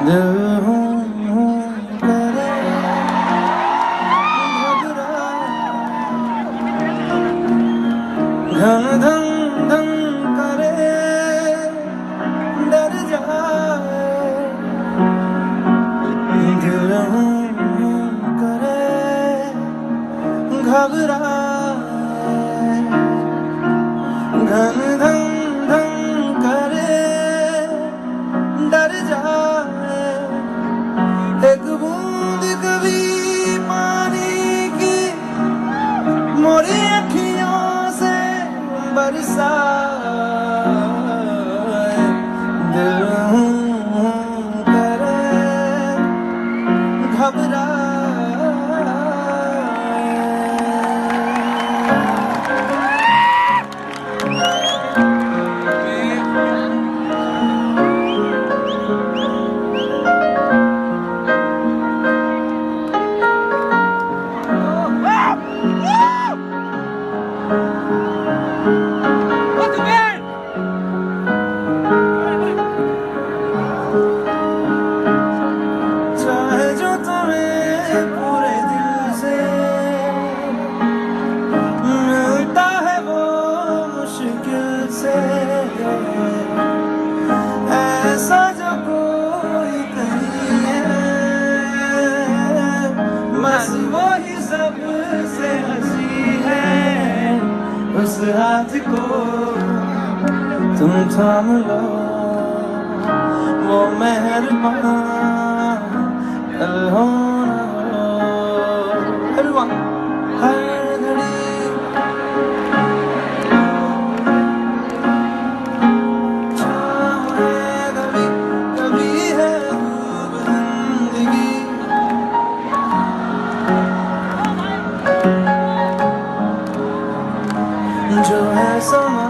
दिल करे घबरा, धन धन धन करे डर जाए, दिल करे घबराए, घन धन धन करे डर जाए, एक बूंद कभी पानी की मोरी अखियों से बरसाए, दिल करे घबराए। चाहे जो तुम्हें पूरे दिल से मिलता है वो मुश्किल से, ऐसा जो कोई कहीं है, बस वो ही सबसे हंसी है, उस हाथ को तुम थाम लो, वो मेहरबान कल हो ना हो। Everyone, हर घड़ी चाहे कभी कभी है खूब जिंदगी, जो है समा